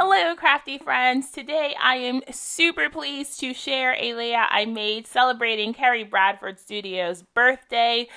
Hello, crafty friends. Today I am super pleased to share a layout I made celebrating Kerri Bradford Studios' birthday.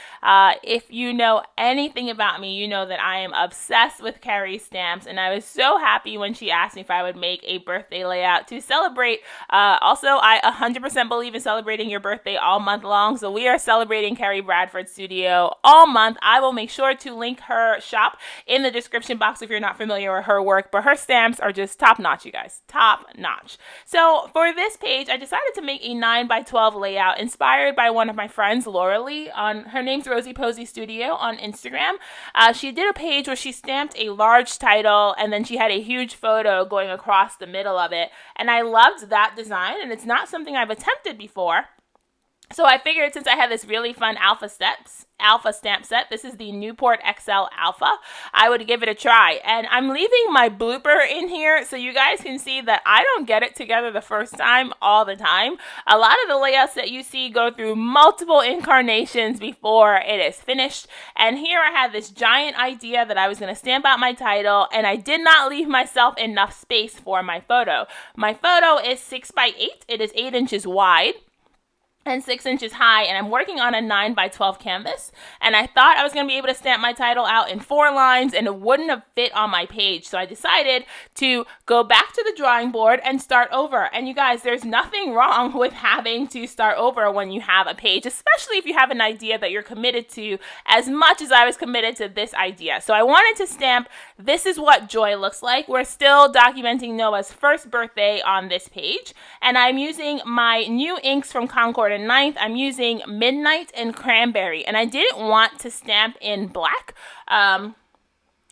If you know anything about me, you know that I am obsessed with Kerri stamps, and I was so happy when she asked me if I would make a birthday layout to celebrate. Also, I 100% believe in celebrating your birthday all month long, so we are celebrating Kerri Bradford Studio all month. I will make sure to link her shop in the description box if you're not familiar with her work, but her stamps are just top notch, you guys. Top notch. So for this page, I decided to make a 9x12 layout inspired by one of my friends, Laura Lee. Her name's Rosie Posey Studio on Instagram. She did a page where she stamped a large title and then she had a huge photo going across the middle of it. And I loved that design, and it's not something I've attempted before. So I figured, since I had this really fun alpha stamp set, this is the Newport XL Alpha, I would give it a try. And I'm leaving my blooper in here so you guys can see that I don't get it together the first time all the time. A lot of the layouts that you see go through multiple incarnations before it is finished. And here I had this giant idea that I was going to stamp out my title, and I did not leave myself enough space for my photo. My photo is 6x8. It is 8 inches wide and 6 inches high, and I'm working on a 9x12 canvas, and I thought I was going to be able to stamp my title out in 4 lines, and it wouldn't have fit on my page, so I decided to go back to the drawing board and start over. And you guys, there's nothing wrong with having to start over when you have a page, especially if you have an idea that you're committed to as much as I was committed to this idea. So I wanted to stamp "This is what joy looks like." We're still documenting Noah's first birthday on this page, and I'm using my new inks from Concord and 9th. I'm using Midnight and Cranberry, and I didn't want to stamp in black.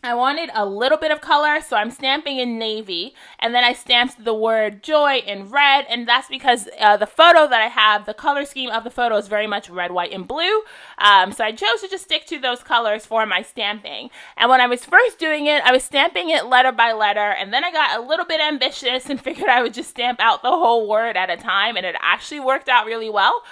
I wanted a little bit of color, so I'm stamping in navy, and then I stamped the word joy in red, and that's because the photo that I have, the color scheme of the photo is very much red, white, and blue, so I chose to just stick to those colors for my stamping. And when I was first doing it, I was stamping it letter by letter, and then I got a little bit ambitious and figured I would just stamp out the whole word at a time, and it actually worked out really well.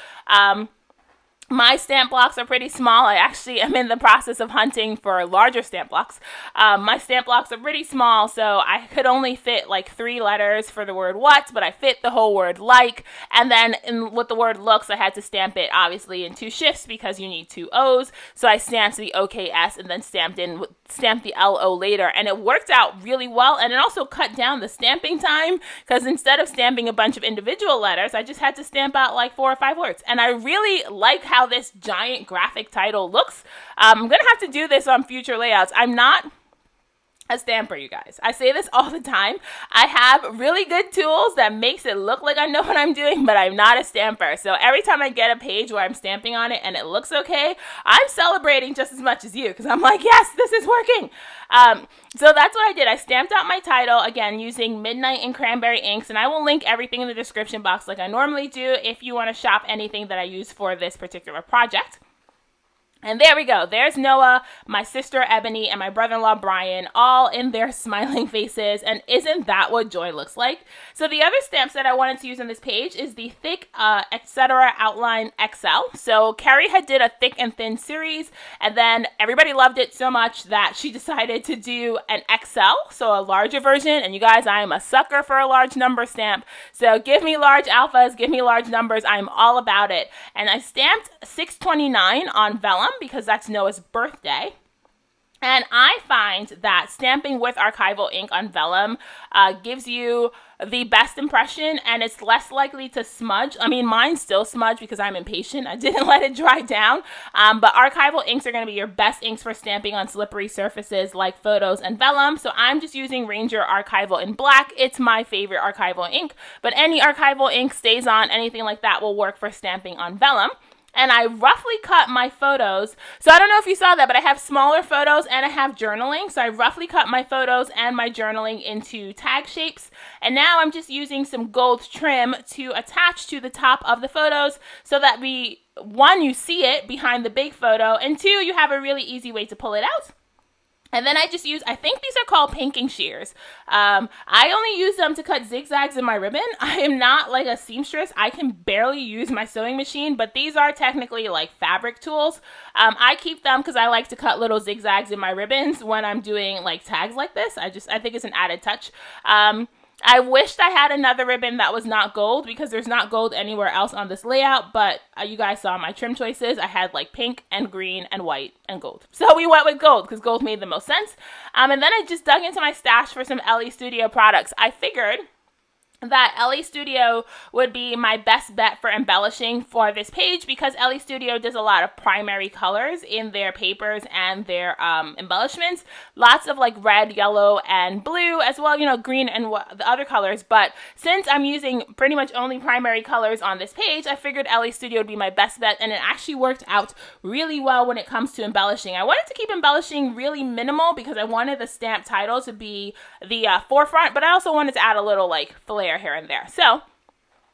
My stamp blocks are pretty small. I actually am in the process of hunting for larger stamp blocks. My stamp blocks are pretty small, so I could only fit like 3 letters for the word what, but I fit the whole word like. And then with the word looks, I had to stamp it obviously in 2 shifts because you need 2 O's. So I stamped the OKS and then stamped the LO later, and it worked out really well. And it also cut down the stamping time, because instead of stamping a bunch of individual letters, I just had to stamp out like 4 or 5 words. And I really like how this giant graphic title looks. I'm gonna have to do this on future layouts. I'm not a stamper, you guys. I say this all the time. I have really good tools that makes it look like I know what I'm doing, but I'm not a stamper. So every time I get a page where I'm stamping on it and it looks okay, I'm celebrating just as much as you, because I'm like, yes, this is working. So that's what I did. I stamped out my title, again, using Midnight and Cranberry inks, and I will link everything in the description box like I normally do if you want to shop anything that I use for this particular project. And there we go. There's Noah, my sister Ebony, and my brother-in-law Brian, all in their smiling faces. And isn't that what joy looks like? So the other stamp set I wanted to use on this page is the Thick Etc. Outline XL. So Kerri had did a thick and thin series, and then everybody loved it so much that she decided to do an XL, so a larger version. And you guys, I am a sucker for a large number stamp. So give me large alphas, give me large numbers. I'm all about it. And I stamped 629 on vellum, because that's Noah's birthday. And I find that stamping with archival ink on vellum gives you the best impression, and it's less likely to smudge. I mean, mine still smudge because I'm impatient. I didn't let it dry down. But archival inks are going to be your best inks for stamping on slippery surfaces like photos and vellum. So I'm just using Ranger Archival in black. It's my favorite archival ink, but any archival ink, stays on, anything like that will work for stamping on vellum. And I roughly cut my photos. So I don't know if you saw that, but I have smaller photos and I have journaling. So I roughly cut my photos and my journaling into tag shapes. And now I'm just using some gold trim to attach to the top of the photos so that one, you see it behind the big photo, and 2, you have a really easy way to pull it out. And then I just use, I think these are called pinking shears. I only use them to cut zigzags in my ribbon. I am not like a seamstress. I can barely use my sewing machine, but these are technically like fabric tools. I keep them because I like to cut little zigzags in my ribbons when I'm doing like tags like this. I think it's an added touch. I wished I had another ribbon that was not gold because there's not gold anywhere else on this layout, but you guys saw my trim choices. I had like pink and green and white and gold. So we went with gold because gold made the most sense. And then I just dug into my stash for some LE Studio products. I figured that LE Studio would be my best bet for embellishing for this page because LE Studio does a lot of primary colors in their papers and their embellishments. Lots of like red, yellow, and blue as well, you know, green and the other colors. But since I'm using pretty much only primary colors on this page, I figured LE Studio would be my best bet, and it actually worked out really well when it comes to embellishing. I wanted to keep embellishing really minimal because I wanted the stamp title to be the forefront, but I also wanted to add a little like flair here and there. So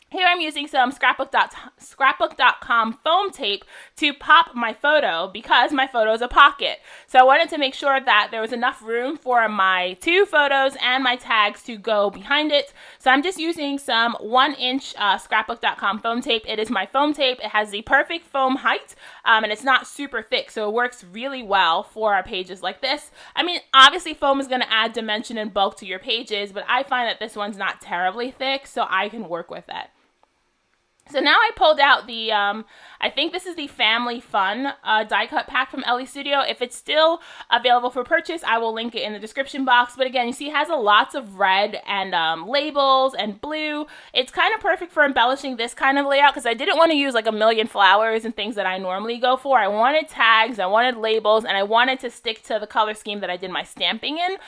here I'm using some Scrapbook.com foam tape to pop my photo because my photo is a pocket. So I wanted to make sure that there was enough room for my two photos and my tags to go behind it. So I'm just using some 1-inch Scrapbook.com foam tape. It is my foam tape. It has the perfect foam height and it's not super thick, so it works really well for our pages like this. I mean, obviously foam is going to add dimension and bulk to your pages, but I find that this one's not terribly thick, so I can work with it. So now I pulled out the, I think this is the Family Fun die cut pack from LE Studio. If it's still available for purchase, I will link it in the description box. But again, you see it has lots of red and labels and blue. It's kind of perfect for embellishing this kind of layout because I didn't want to use like a million flowers and things that I normally go for. I wanted tags, I wanted labels, and I wanted to stick to the color scheme that I did my stamping in.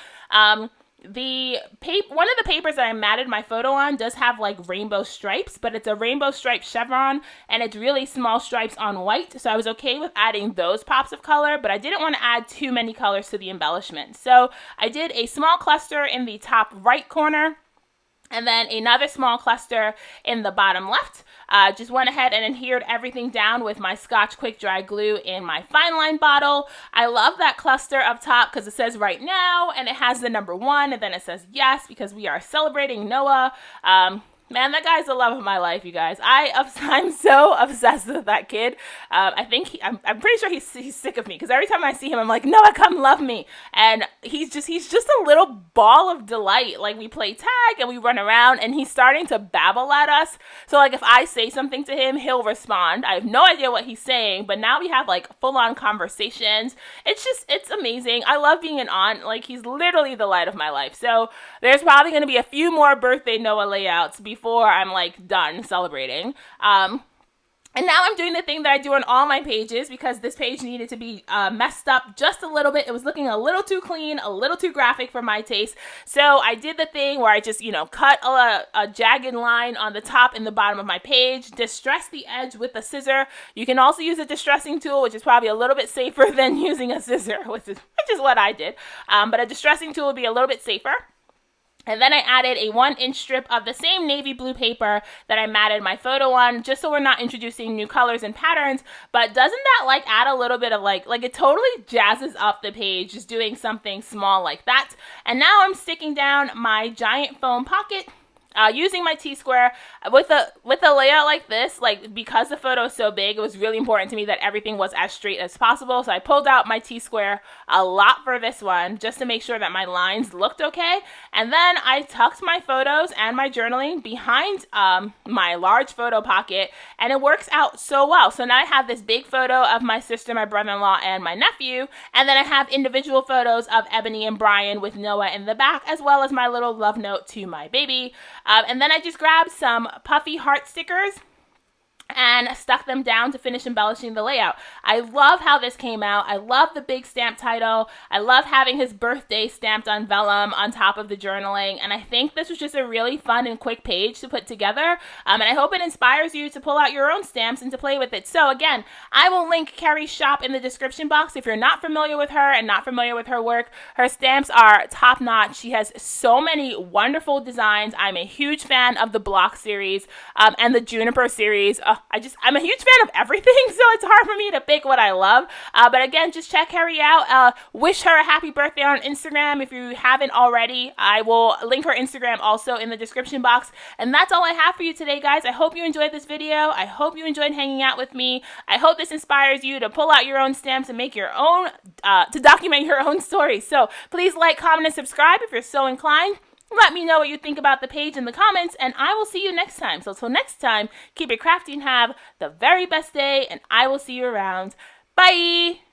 One of the papers that I matted my photo on does have like rainbow stripes, but it's a rainbow stripe chevron and it's really small stripes on white. So I was okay with adding those pops of color, but I didn't want to add too many colors to the embellishment. So I did a small cluster in the top right corner and then another small cluster in the bottom left. Just went ahead and adhered everything down with my Scotch Quick Dry Glue in my fine line bottle. I love that cluster up top because it says right now and it has the number 1 and then it says yes because we are celebrating Noah. Man, that guy's the love of my life, you guys. I'm so obsessed with that kid. I think I'm pretty sure he's sick of me because every time I see him, I'm like, Noah, come love me. And he's just a little ball of delight. Like we play tag and we run around and he's starting to babble at us. So like if I say something to him, he'll respond. I have no idea what he's saying, but now we have like full-on conversations. It's amazing. I love being an aunt. Like he's literally the light of my life. So there's probably going to be a few more birthday Noah layouts before I'm like done celebrating. And now I'm doing the thing that I do on all my pages because this page needed to be messed up just a little bit. It was looking a little too clean, a little too graphic for my taste. So I did the thing where I just, cut a jagged line on the top and the bottom of my page, distress the edge with a scissor. You can also use a distressing tool, which is probably a little bit safer than using a scissor, which is what I did. But a distressing tool would be a little bit safer. And then I added a 1-inch strip of the same navy blue paper that I matted my photo on, just so we're not introducing new colors and patterns. But doesn't that like add a little bit of like it totally jazzes up the page just doing something small like that. And now I'm sticking down my giant foam pocket using my T-square with a layout like this. Like because the photo is so big, it was really important to me that everything was as straight as possible. So I pulled out my T-square a lot for this one just to make sure that my lines looked okay. And then I tucked my photos and my journaling behind my large photo pocket, and it works out so well. So now I have this big photo of my sister, my brother-in-law, and my nephew, and then I have individual photos of Ebony and Brian with Noah in the back, as well as my little love note to my baby. And then I just grabbed some puffy heart stickers and stuck them down to finish embellishing the layout. I love how this came out. I love the big stamp title. I love having his birthday stamped on vellum on top of the journaling, and I think this was just a really fun and quick page to put together, and I hope it inspires you to pull out your own stamps and to play with it. So again, I will link Kerri's shop in the description box if you're not familiar with her and not familiar with her work. Her stamps are top-notch. She has so many wonderful designs. I'm a huge fan of the Block series and the Juniper series. I'm a huge fan of everything, so it's hard for me to pick what I love. But again, just check Kerri out. Wish her a happy birthday on Instagram if you haven't already. I will link her Instagram also in the description box. And that's all I have for you today, guys. I hope you enjoyed this video. I hope you enjoyed hanging out with me. I hope this inspires you to pull out your own stamps and make your own, to document your own story. So please like, comment, and subscribe if you're so inclined. Let me know what you think about the page in the comments, and I will see you next time. So till next time, keep it crafty and have the very best day, and I will see you around. Bye!